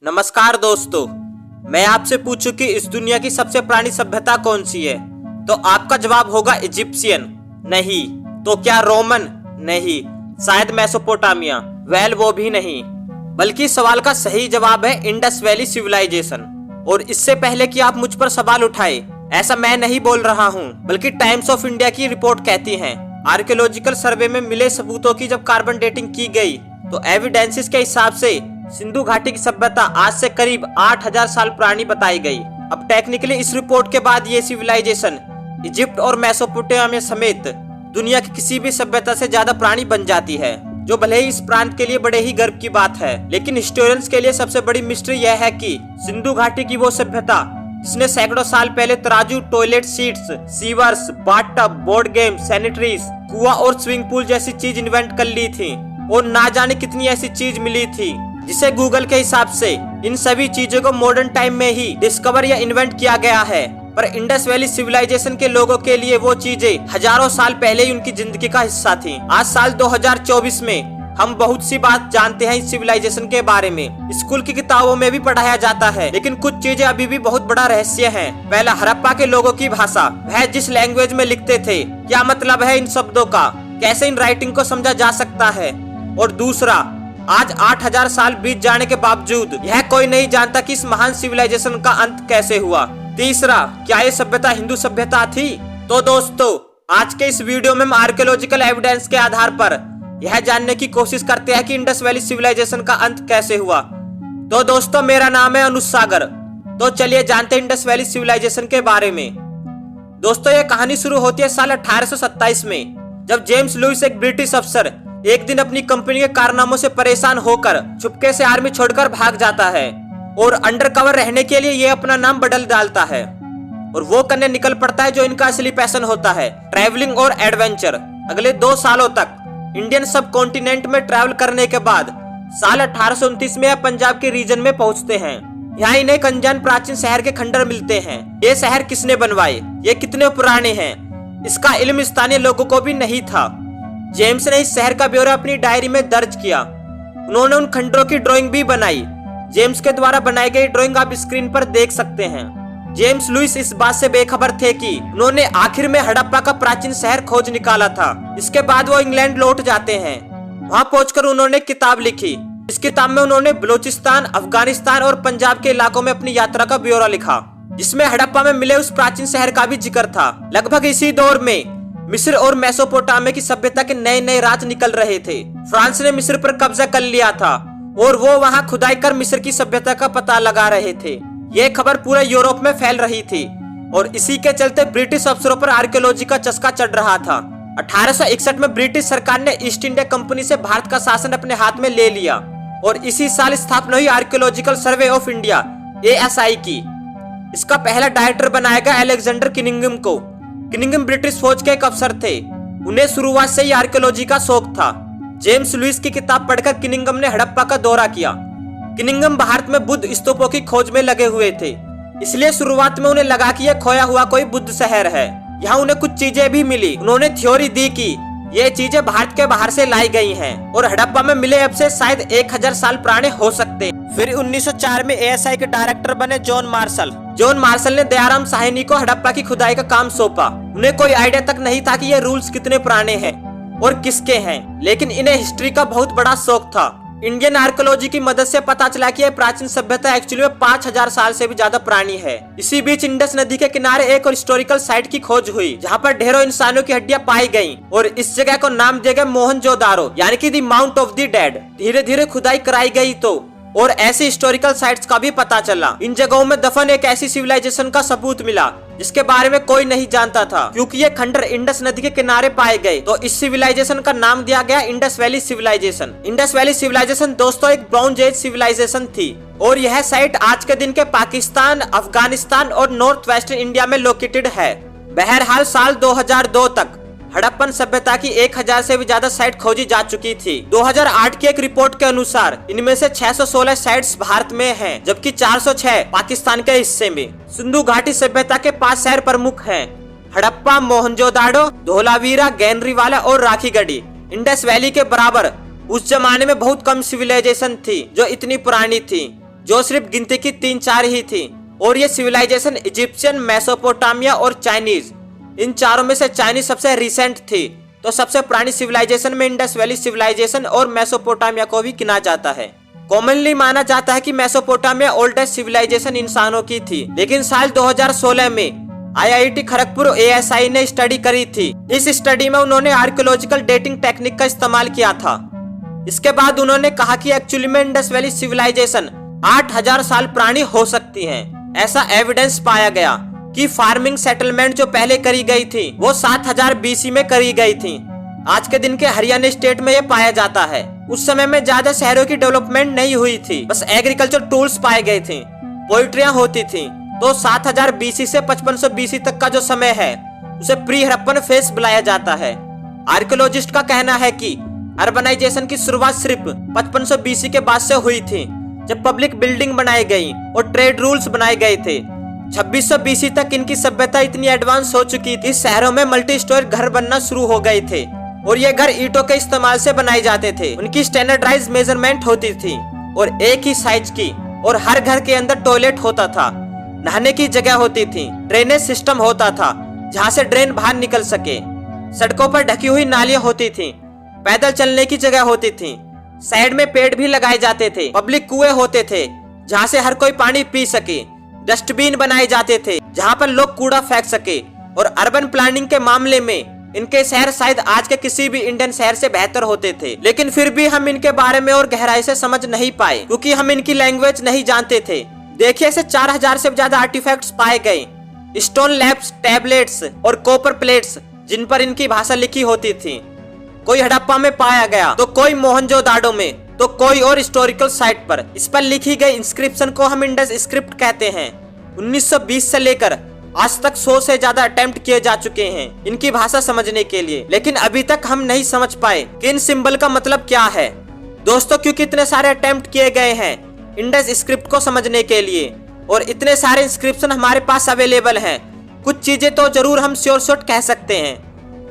नमस्कार दोस्तों, मैं आपसे पूछूं कि इस दुनिया की सबसे पुरानी सभ्यता कौन सी है, तो आपका जवाब होगा इजिप्शियन। नहीं। तो क्या रोमन? नहीं। शायद मेसोपोटामिया? वेल, वो भी नहीं। बल्कि सवाल का सही जवाब है इंडस वैली सिविलाइजेशन। और इससे पहले कि आप मुझ पर सवाल उठाए, ऐसा मैं नहीं बोल रहा हूँ, बल्कि टाइम्स ऑफ इंडिया की रिपोर्ट कहती है। आर्कियोलॉजिकल सर्वे में मिले सबूतों की जब कार्बन डेटिंग की गई, तो एविडेंसेस के हिसाब से सिंधु घाटी की सभ्यता आज से करीब 8000 साल पुरानी बताई गई। अब टेक्निकली इस रिपोर्ट के बाद ये सिविलाइजेशन इजिप्ट और मेसोपोटामिया समेत दुनिया की किसी भी सभ्यता से ज्यादा पुरानी बन जाती है, जो भले ही इस प्रांत के लिए बड़े ही गर्व की बात है। लेकिन हिस्टोरियंस के लिए सबसे बड़ी मिस्ट्री यह है कि सिंधु घाटी की वो सभ्यता जिसने सैकड़ों साल पहले तराजू, toilet seats, sewers, bathtub, board game, sanitaries, कुआं और स्विमिंग पूल जैसी चीज इन्वेंट कर ली थी, और ना जाने कितनी ऐसी चीज मिली थी जिसे गूगल के हिसाब से इन सभी चीजों को मॉडर्न टाइम में ही डिस्कवर या इन्वेंट किया गया है। पर इंडस वैली सिविलाइजेशन के लोगों के लिए वो चीजें हजारों साल पहले ही उनकी जिंदगी का हिस्सा थी। आज साल 2024 में हम बहुत सी बात जानते हैं इस सिविलाइजेशन के बारे में, स्कूल की किताबों में भी पढ़ाया जाता है, लेकिन कुछ चीजें अभी भी बहुत बड़ा रहस्य है। पहला, हड़प्पा के लोगों की भाषा, वह जिस लैंग्वेज में लिखते थे, क्या मतलब है इन शब्दों का, कैसे इन राइटिंग को समझा जा सकता है। और दूसरा, आज 8000 साल बीत जाने के बावजूद यह कोई नहीं जानता कि इस महान सिविलाइजेशन का अंत कैसे हुआ। तीसरा, क्या ये सभ्यता हिंदू सभ्यता थी? तो दोस्तों, आज के इस वीडियो में हम आर्कियोलॉजिकल एविडेंस के आधार पर यह जानने की कोशिश करते हैं कि इंडस वैली सिविलाइजेशन का अंत कैसे हुआ। तो दोस्तों, मेरा नाम है अनुज सागर। तो चलिए जानते हैं इंडस वैली सिविलाइजेशन के बारे में। दोस्तों, यह कहानी शुरू होती है साल 1827 में, जब जेम्स लुइस, एक ब्रिटिश अफसर, एक दिन अपनी कंपनी के कारनामों से परेशान होकर चुपके से आर्मी छोड़कर भाग जाता है और अंडरकवर रहने के लिए ये अपना नाम बदल डालता है और वो करने निकल पड़ता है जो इनका असली पैशन होता है, ट्रैवलिंग और एडवेंचर। अगले 2 सालों तक इंडियन सब कॉन्टिनेंट में ट्रैवल करने के बाद साल 1829 में पंजाब के रीजन में पहुंचते हैं। यहाँ इन्हें एक अनजान प्राचीन शहर के खंडर मिलते हैं। ये शहर किसने बनवाए, ये कितने पुराने हैं, इसका इल्म स्थानीय लोगों को भी नहीं था। जेम्स ने इस शहर का ब्यौरा अपनी डायरी में दर्ज किया। उन्होंने उन खंडरों की ड्राइंग भी बनाई। जेम्स के द्वारा बनाई गई ड्राइंग आप स्क्रीन पर देख सकते हैं। जेम्स लुइस इस बात से बेखबर थे कि उन्होंने आखिर में हड़प्पा का प्राचीन शहर खोज निकाला था। इसके बाद वो इंग्लैंड लौट जाते हैं। वहां पहुंचकर उन्होंने किताब लिखी। इस किताब में उन्होंने बलूचिस्तान, अफगानिस्तान और पंजाब के इलाकों में अपनी यात्रा का ब्यौरा लिखा, जिसमें हड़प्पा में मिले उस प्राचीन शहर का भी जिक्र था। लगभग इसी दौर में मिस्र और मेसोपोटामिया की सभ्यता के नए नए राज निकल रहे थे। फ्रांस ने मिस्र पर कब्जा कर लिया था और वो वहां खुदाई कर मिस्र की सभ्यता का पता लगा रहे थे। ये खबर पूरे यूरोप में फैल रही थी और इसी के चलते ब्रिटिश अफसरों पर आर्कियोलॉजी का चस्का चढ़ रहा था। 1861 में ब्रिटिश सरकार ने ईस्ट इंडिया कंपनी से भारत का शासन अपने हाथ में ले लिया और इसी साल स्थापना हुई archaeological survey of India, ASI की। इसका पहला डायरेक्टर बनाया गया अलेक्जेंडर किनिंघम को। किनिंघम ब्रिटिश फौज के एक अफसर थे। उन्हें शुरुआत से ही आर्कियोलॉजी का शौक था। जेम्स लुइस की किताब पढ़कर किनिंघम ने हड़प्पा का दौरा किया। किनिंघम भारत में बुद्ध स्तूपों की खोज में लगे हुए थे, इसलिए शुरुआत में उन्हें लगा कि यह खोया हुआ कोई बुद्ध शहर है। यहाँ उन्हें कुछ चीजें भी मिली। उन्होंने थ्योरी दी कि ये चीजें भारत के बाहर से लाई गई हैं और हड़प्पा में मिले अब से शायद 1000 साल पुराने हो सकते। फिर 1904 में ASI के डायरेक्टर बने जॉन मार्शल। जॉन मार्शल ने दयाराम साहनी को हड़प्पा की खुदाई का काम सौंपा। उन्हें कोई आइडिया तक नहीं था कि ये रूल्स कितने पुराने हैं और किसके हैं, लेकिन इन्हें हिस्ट्री का बहुत बड़ा शौक था। इंडियन आर्कियोलॉजी की मदद से पता चला कि यह प्राचीन सभ्यता एक्चुअली में 5000 साल से भी ज्यादा पुरानी है। इसी बीच इंडस नदी के किनारे एक और हिस्टोरिकल साइट की खोज हुई, जहां पर ढेरों इंसानों की हड्डियां पाई गईं और इस जगह को नाम दिया गया मोहनजोदारो, यानी कि the mount of the dead. धीरे धीरे खुदाई कराई गई तो और ऐसी हिस्टोरिकल साइट्स का भी पता चला। इन जगहों में दफन एक ऐसी सिविलाइजेशन का सबूत मिला जिसके बारे में कोई नहीं जानता था। क्योंकि ये खंडर इंडस नदी के किनारे पाए गए, तो इस सिविलाइजेशन का नाम दिया गया Indus valley civilisation. Indus valley civilisation दोस्तों एक ब्रॉन्ज एज सिविलाइजेशन थी और यह साइट आज के दिन के पाकिस्तान, अफगानिस्तान और नॉर्थ वेस्टर्न इंडिया में लोकेटेड है। बहरहाल साल 2002 तक हड़प्पन सभ्यता की 1000 से भी ज्यादा साइट खोजी जा चुकी थी। 2008 की एक रिपोर्ट के अनुसार इनमें से 616 साइट्स भारत में हैं, जबकि 406 पाकिस्तान के हिस्से में। सिंधु घाटी सभ्यता के 5 शहर प्रमुख हैं: हड़प्पा, मोहनजोदाड़ो, धोलावीरा, गैनरीवाला और राखीगढ़ी। इंडस वैली के बराबर उस जमाने में बहुत कम सिविलाइजेशन थी जो इतनी पुरानी थी। जो सिर्फ गिनती की 3-4 ही थी। और ये सिविलाइजेशन इजिप्शियन, मेसोपोटामिया और चाइनीज, इन चारों में से चाइनीज सबसे रिसेंट थी। तो सबसे पुरानी सिविलाइजेशन में इंडस वैली सिविलाइजेशन और मेसोपोटामिया को भी गिना जाता है। कॉमनली माना जाता है कि मेसोपोटामिया ओल्डेस्ट सिविलाइजेशन इंसानों की थी, लेकिन साल 2016 में IIT खड़गपुर ASI ने स्टडी करी थी। इस स्टडी में उन्होंने आर्कियोलॉजिकल डेटिंग टेक्निक का इस्तेमाल किया था। इसके बाद उन्होंने कहा कि एक्चुअली में इंडस वैली सिविलाइजेशन 8000 साल पुरानी हो सकती है। ऐसा एविडेंस पाया गया कि फार्मिंग सेटलमेंट जो पहले करी गई थी वो 7000 BC में करी गई थी। आज के दिन के हरियाणा स्टेट में ये पाया जाता है। उस समय में ज्यादा शहरों की डेवलपमेंट नहीं हुई थी, बस एग्रीकल्चर टूल्स पाए गए थे, पोइट्रियां होती थी। तो 7000 BC से 5500 BC तक का जो समय है उसे प्री हड़प्पन फेज बुलाया जाता है। आर्कियोलॉजिस्ट का कहना है कि अर्बनाइजेशन की शुरुआत सिर्फ 5500 BC के बाद से हुई थी, जब पब्लिक बिल्डिंग बनाई गई और ट्रेड रूल्स बनाए गए थे। 2600 BC तक इनकी सभ्यता इतनी एडवांस हो चुकी थी, शहरों में मल्टी स्टोरी घर बनना शुरू हो गए थे और ये घर ईंटों के इस्तेमाल से बनाए जाते थे। उनकी स्टैंडर्डाइज मेजरमेंट होती थी और एक ही साइज की, और हर घर के अंदर टॉयलेट होता था, नहाने की जगह होती थी, ड्रेनेज सिस्टम होता था जहाँ से ड्रेन बाहर निकल सके, सड़कों पर ढकी हुई नालियां होती थी, पैदल चलने की जगह होती थी, साइड में पेड़ भी लगाए जाते थे, पब्लिक कुएं होते थे जहाँ से हर कोई पानी पी सके, डस्टबिन बनाए जाते थे जहाँ पर लोग कूड़ा फेंक सके। और अर्बन प्लानिंग के मामले में इनके शहर शायद आज के किसी भी इंडियन शहर से बेहतर होते थे, लेकिन फिर भी हम इनके बारे में और गहराई से समझ नहीं पाए क्योंकि हम इनकी लैंग्वेज नहीं जानते थे। देखिए, ऐसे 4000 से ज्यादा आर्टिफैक्ट्स पाए गए, स्टोन लैब्स, टैबलेट्स और कॉपर प्लेट्स जिन पर इनकी भाषा लिखी होती थी। कोई हड़प्पा में पाया गया तो कोई मोहनजोदाड़ो में तो कोई और हिस्टोरिकल साइट पर। इस पर लिखी गई इंस्क्रिप्शन को हम इंडस स्क्रिप्ट कहते हैं। 1920 से लेकर आज तक 100 से ज्यादा अटेम्प्ट किए जा चुके हैं इनकी भाषा समझने के लिए, लेकिन अभी तक हम नहीं समझ पाए कि इन सिंबल का मतलब क्या है। दोस्तों, क्योंकि इतने सारे अटेम्प्ट किए गए हैं इंडस स्क्रिप्ट को समझने के लिए और इतने सारे इंस्क्रिप्शन हमारे पास अवेलेबल हैं, कुछ चीजें तो जरूर हम श्योर शॉट कह सकते हैं।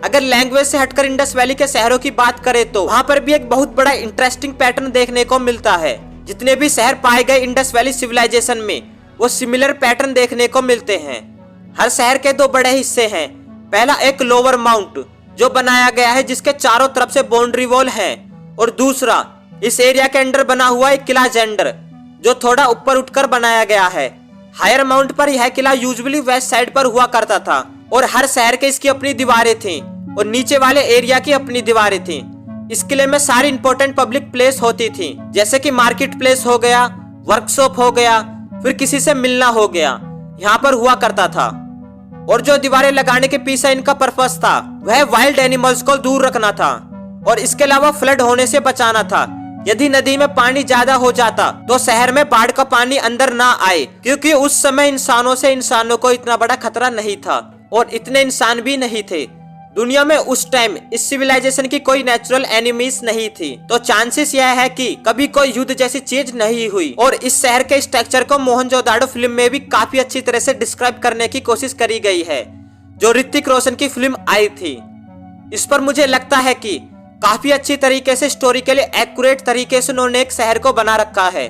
अगर लैंग्वेज से हटकर इंडस वैली के शहरों की बात करें तो वहाँ पर भी एक बहुत बड़ा इंटरेस्टिंग पैटर्न देखने को मिलता है। जितने भी शहर पाए गए इंडस वैली सिविलाइजेशन में वो सिमिलर पैटर्न देखने को मिलते हैं। हर शहर के दो बड़े हिस्से हैं। पहला एक लोअर माउंट जो बनाया गया है जिसके चारों तरफ से बाउंड्री वॉल है, और दूसरा इस एरिया के अंदर बना हुआ एक किला जेंडर जो थोड़ा ऊपर उठकर बनाया गया है। हायर माउंट पर यह किला यूजुअली वेस्ट साइड पर हुआ करता था और हर शहर के इसकी अपनी दीवारें थी और नीचे वाले एरिया की अपनी दीवारें थी। इस किले में सारी इंपॉर्टेंट पब्लिक प्लेस होती थी, जैसे कि मार्केट प्लेस हो गया, वर्कशॉप हो गया, फिर किसी से मिलना हो गया, यहाँ पर हुआ करता था। और जो दीवारें लगाने के पीछे इनका पर्पस था वह वाइल्ड एनिमल्स को दूर रखना था और इसके अलावा फ्लड होने से बचाना था। यदि नदी में पानी ज्यादा हो जाता तो शहर में बाढ़ का पानी अंदर ना आए, क्योंकि उस समय इंसानों को इतना बड़ा खतरा नहीं था और इतने इंसान भी नहीं थे। दुनिया में उस टाइम इस सिविलाइजेशन की कोई नेचुरल एनिमीज नहीं थी, तो चांसेस यह है कि कभी कोई युद्ध जैसी चीज नहीं हुई। और इस शहर के स्ट्रक्चर को मोहनजोदाड़ो फिल्म में भी काफी अच्छी तरह से डिस्क्राइब करने की कोशिश करी गई है, जो ऋतिक रोशन की फिल्म आई थी। इस पर मुझे लगता है कि काफी अच्छी तरीके से हिस्टोरिकली एक्यूरेट तरीके से उन्होंने एक शहर को बना रखा है।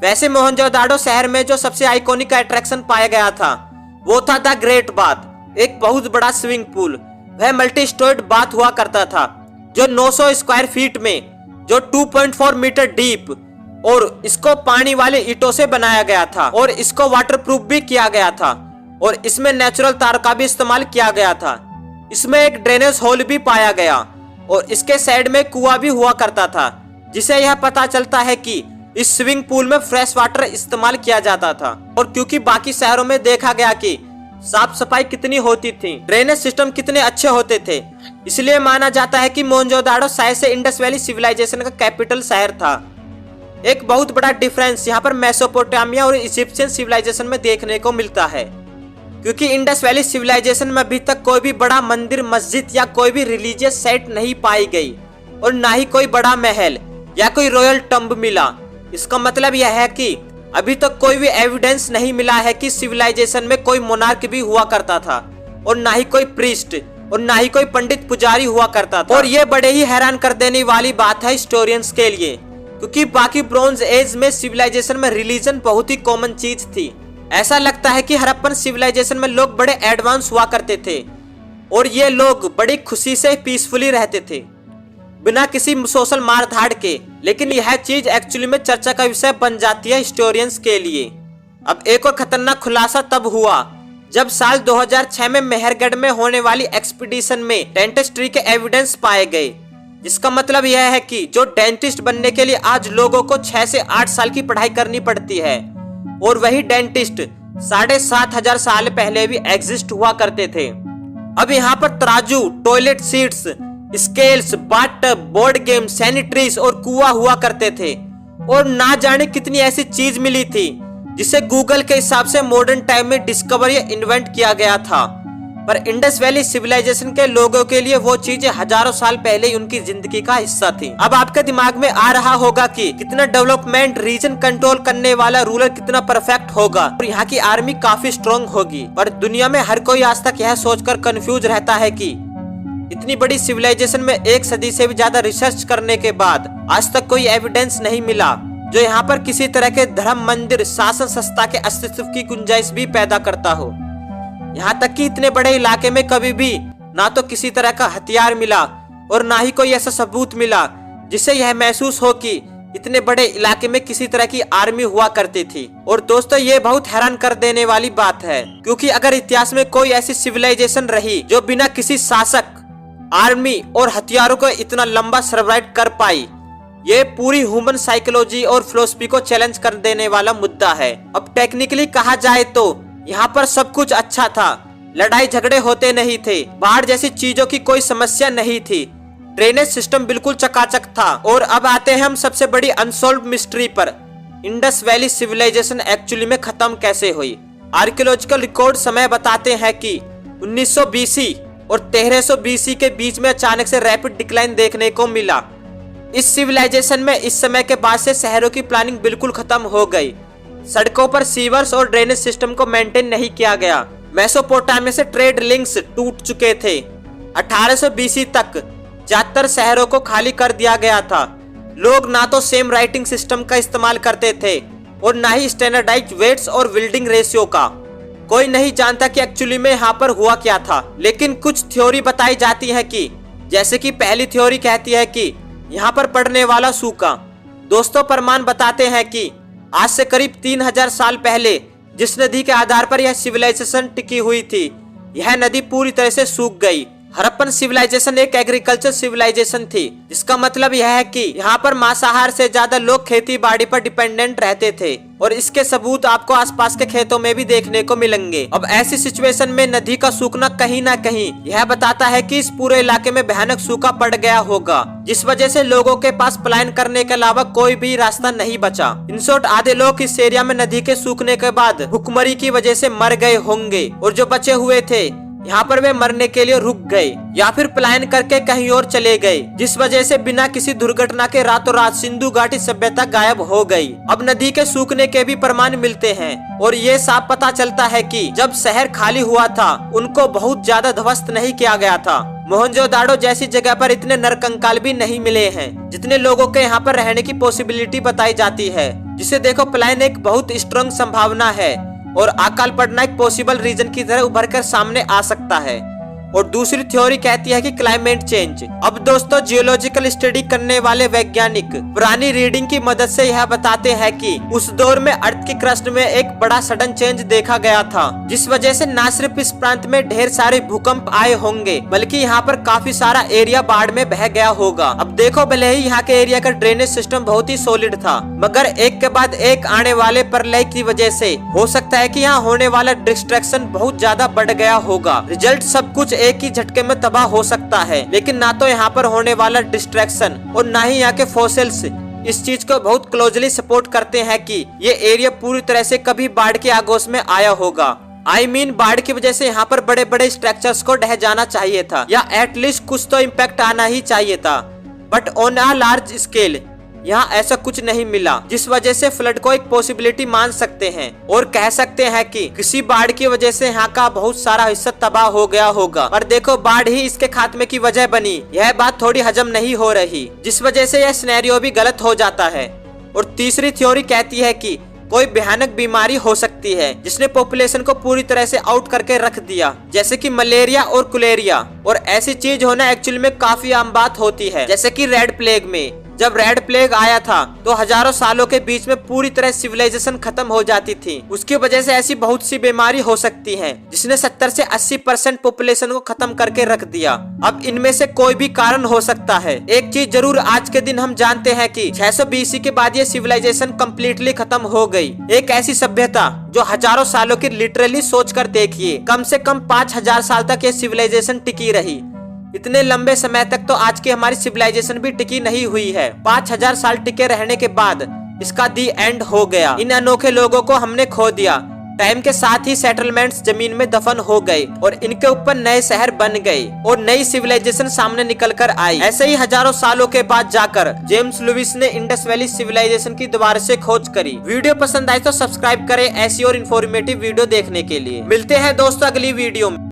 वैसे मोहनजोदाड़ो शहर में जो सबसे आइकॉनिक अट्रैक्शन पाया गया था वो था द ग्रेट बाथ, एक बहुत बड़ा स्विमिंग पूल। वह मल्टी स्टोर्ड बाथ हुआ करता था जो 900 स्क्वायर फीट में, जो 2.4 मीटर डीप, और इसको पानी वाले ईंटों से बनाया गया था और इसको वाटरप्रूफ भी किया गया था और इसमें नेचुरल तार का भी इस्तेमाल किया गया था। इसमें एक ड्रेनेज होल भी पाया गया और इसके साइड में कुआं भी हुआ करता था, जिसे यह पता चलता है कि इस स्विमिंग पूल में फ्रेश वाटर इस्तेमाल किया जाता था। और क्योंकि बाकी शहरों में देखा गया कि साफ सफाई कितनी होती थी, ड्रेनेज सिस्टम कितने अच्छे होते थे, इसलिए माना जाता है कि मोहनजोदाड़ो शायद से इंडस वैली सिविलाइजेशन का कैपिटल शहर था। एक बहुत बड़ा डिफरेंस यहाँ पर मेसोपोटामिया और इजिप्शियन सिविलाइजेशन में देखने को मिलता है, क्योंकि इंडस वैली सिविलाइजेशन में अभी तक कोई भी बड़ा मंदिर, मस्जिद या कोई भी रिलीजियस साइट नहीं पाई गई और ना ही कोई बड़ा महल या कोई रॉयल टम्ब मिला। इसका मतलब यह है कि अभी तक कोई भी एविडेंस नहीं मिला है कि सिविलाइजेशन में कोई मोनार्क भी हुआ करता था और ना ही कोई प्रीस्ट और ना ही कोई पंडित पुजारी हुआ करता था। और ये बड़े ही हैरान कर देने वाली बात है हिस्टोरियंस के लिए, क्योंकि बाकी ब्रोंज एज में सिविलाइजेशन में रिलीजन बहुत ही कॉमन चीज थी। ऐसा लगता है कि हड़प्पन सिविलाइजेशन में लोग बड़े एडवांस हुआ करते थे और ये लोग बड़ी खुशी से पीसफुली रहते थे बिना किसी सोशल मार धाड़ के। लेकिन यह चीज एक्चुअली में चर्चा का विषय बन जाती है हिस्टोरियंस के लिए। अब एक और खतरनाक खुलासा तब हुआ जब साल 2006 में मेहरगढ़ में होने वाली एक्सपीडिशन में डेंटिस्ट ट्री के एविडेंस पाए गए, जिसका मतलब यह है कि जो डेंटिस्ट बनने के लिए आज लोगों को 6 से 8 साल की पढ़ाई करनी पड़ती है और वही डेंटिस्ट 7,500 साल पहले भी एग्जिस्ट हुआ करते थे। अब यहाँ पर तराजू, toilet seats, scales, bathtub, board game, sanitaries और कुआं हुआ करते थे और ना जाने कितनी ऐसी चीज मिली थी जिसे गूगल के हिसाब से मॉडर्न टाइम में डिस्कवर या इन्वेंट किया गया था। पर इंडस वैली सिविलाइजेशन के लोगों के लिए वो चीजें हजारों साल पहले ही उनकी जिंदगी का हिस्सा थी। अब आपके दिमाग में आ रहा होगा कि कितना डेवलपमेंट, रीजन कंट्रोल करने वाला रूलर कितना परफेक्ट होगा और यहाँ की आर्मी काफी स्ट्रॉन्ग होगी। पर दुनिया में हर कोई आज तक यह सोचकर कंफ्यूज रहता है कि इतनी बड़ी सिविलाइजेशन में 1 सदी से भी ज्यादा रिसर्च करने के बाद आज तक कोई एविडेंस नहीं मिला जो यहाँ पर किसी तरह के धर्म, मंदिर, शासन संस्था के अस्तित्व की गुंजाइश भी पैदा करता हो। यहाँ तक कि इतने बड़े इलाके में कभी भी ना तो किसी तरह का हथियार मिला और ना ही कोई ऐसा सबूत मिला जिससे यह महसूस हो कि इतने बड़े इलाके में किसी तरह की आर्मी हुआ करती थी। और दोस्तों ये बहुत हैरान कर देने वाली बात है, क्योंकि अगर इतिहास में कोई ऐसी सिविलाइजेशन रही जो बिना किसी शासक, आर्मी और हथियारों को इतना लंबा सर्वाइव कर पाई, ये पूरी ह्यूमन साइकोलॉजी और फिलॉसफी को चैलेंज कर देने वाला मुद्दा है। अब टेक्निकली कहा जाए तो यहाँ पर सब कुछ अच्छा था, लड़ाई झगड़े होते नहीं थे, बाढ़ जैसी चीजों की कोई समस्या नहीं थी, ड्रेनेज सिस्टम बिल्कुल चकाचक था। और अब आते हैं हम सबसे बड़ी अनसॉल्व मिस्ट्री पर, इंडस वैली सिविलाइजेशन एक्चुअली में खत्म कैसे हुई। आर्कियोलॉजिकल रिकॉर्ड समय बताते हैं कि 1900 BC और 1300 BC के बीच में अचानक से रैपिड डिक्लाइन देखने को मिला। इस सिविलाइजेशन में इस समय के बाद से शहरों की प्लानिंग बिल्कुल खत्म हो गई, सड़कों पर सीवर्स और ड्रेनेज सिस्टम को मेंटेन नहीं किया गया, मेसोपोटामिया से ट्रेड लिंक्स टूट चुके थे। 1800 BC तक ज्यादातर शहरों को खाली कर दिया गया था। लोग ना तो सेम राइटिंग सिस्टम का इस्तेमाल करते थे और ना ही स्टैंडर्डाइज्ड वेट्स और बिल्डिंग रेशियो का। कोई नहीं जानता कि एक्चुअली में यहाँ पर हुआ क्या था, लेकिन कुछ थ्योरी बताई जाती है कि जैसे कि पहली थ्योरी कहती है कि यहाँ पर पड़ने वाला सूखा। दोस्तों प्रमाण बताते हैं कि आज से करीब 3000 साल पहले जिस नदी के आधार पर यह सिविलाइजेशन टिकी हुई थी, यह नदी पूरी तरह से सूख गई। हड़प्पन सिविलाइजेशन एक एग्रीकल्चर सिविलाइजेशन थी, जिसका मतलब यह है कि यहाँ पर मांसाहार से ज्यादा लोग खेती बाड़ी पर डिपेंडेंट रहते थे और इसके सबूत आपको आसपास के खेतों में भी देखने को मिलेंगे। अब ऐसी सिचुएशन में नदी का सूखना कहीं ना कहीं यह बताता है कि इस पूरे इलाके में भयानक सूखा पड़ गया होगा, जिस वजह से लोगों के पास पलायन करने के अलावा कोई भी रास्ता नहीं बचा। इन शॉर्ट आधे लोग इस एरिया में नदी के सूखने के बाद भूखमरी की वजह से मर गए होंगे और जो बचे हुए थे यहाँ पर वे मरने के लिए रुक गए या फिर पलायन करके कहीं और चले गए, जिस वजह से बिना किसी दुर्घटना के रातों रात सिंधु घाटी सभ्यता गायब हो गई। अब नदी के सूखने के भी प्रमाण मिलते हैं और ये साफ पता चलता है कि जब शहर खाली हुआ था उनको बहुत ज्यादा ध्वस्त नहीं किया गया था। मोहनजोदाड़ो जैसी जगह पर इतने नरकंकाल भी नहीं मिले हैं जितने लोगों के यहाँ पर रहने की पॉसिबिलिटी बताई जाती है, जिसे देखो पलायन एक बहुत स्ट्रॉन्ग संभावना है और अकाल पड़ना एक पॉसिबल रीजन की तरह उभर कर सामने आ सकता है। और दूसरी थ्योरी कहती है कि क्लाइमेट चेंज। अब दोस्तों जियोलॉजिकल स्टडी करने वाले वैज्ञानिक पुरानी रीडिंग की मदद से यह बताते हैं कि उस दौर में अर्थ की क्रस्ट में एक बड़ा सडन चेंज देखा गया था, जिस वजह से न सिर्फ इस प्रांत में ढेर सारे भूकंप आए होंगे बल्कि यहाँ पर काफी सारा एरिया बाढ़ में बह गया होगा। अब देखो भले ही यहाँ के एरिया का ड्रेनेज सिस्टम बहुत ही सॉलिड था, मगर एक के बाद एक आने वाले प्रलय की वजह से हो सकता है कि यहाँ होने वाला डिस्ट्रैक्शन बहुत ज्यादा बढ़ गया होगा। रिजल्ट सब कुछ एक ही झटके में तबाह हो सकता है, लेकिन ना तो यहाँ पर होने वाला डिस्ट्रैक्शन और ना ही यहाँ के फॉसिल्स इस चीज को बहुत क्लोजली सपोर्ट करते हैं कि ये एरिया पूरी तरह से कभी बाढ़ के आगोश में आया होगा। बाढ़ की वजह से यहाँ पर बड़े बड़े स्ट्रक्चर्स को ढह जाना चाहिए था या एटलीस्ट कुछ तो इम्पैक्ट आना ही चाहिए था, but on a large scale यहाँ ऐसा कुछ नहीं मिला, जिस वजह से फ्लड को एक पॉसिबिलिटी मान सकते हैं और कह सकते हैं कि किसी बाढ़ की वजह से यहाँ का बहुत सारा हिस्सा तबाह हो गया होगा। पर देखो, बाढ़ ही इसके खात्मे की वजह बनी, यह बात थोड़ी हजम नहीं हो रही, जिस वजह से यह सिनेरियो भी गलत हो जाता है। और तीसरी थ्योरी कहती है कि कोई भयानक बीमारी हो सकती है जिसने पॉपुलेशन को पूरी तरह से आउट करके रख दिया, जैसे कि मलेरिया और कुलेरिया। और ऐसी चीज होना एक्चुअली में काफी आम बात होती है, जैसे कि रेड प्लेग में। जब रेड प्लेग आया था तो हजारों सालों के बीच में पूरी तरह सिविलाइजेशन खत्म हो जाती थी। उसकी वजह से ऐसी बहुत सी बीमारी हो सकती है जिसने 70 से 80% पॉपुलेशन को खत्म करके रख दिया। अब इनमें से कोई भी कारण हो सकता है। एक चीज जरूर आज के दिन हम जानते हैं कि 600 BC के बाद ये सिविलाइजेशन कम्प्लीटली खत्म हो गई। एक ऐसी सभ्यता जो हजारों सालों की, लिटरली सोच कर देखिए, कम से कम 5000 साल तक ये सिविलाइजेशन टिकी रही। इतने लंबे समय तक तो आज की हमारी सिविलाइजेशन भी टिकी नहीं हुई है। 5000 साल टिके रहने के बाद इसका दी एंड हो गया। इन अनोखे लोगों को हमने खो दिया। टाइम के साथ ही सेटलमेंट्स जमीन में दफन हो गए और इनके ऊपर नए शहर बन गए और नई सिविलाइजेशन सामने निकल कर आई। ऐसे ही हजारों सालों के बाद जाकर जेम्स लुइस ने इंडस वैली सिविलाइजेशन की दोबारा से खोज करी। वीडियो पसंद आए तो सब्सक्राइब करें ऐसी और इन्फॉर्मेटिव वीडियो देखने के लिए। मिलते हैं दोस्तों अगली वीडियो में।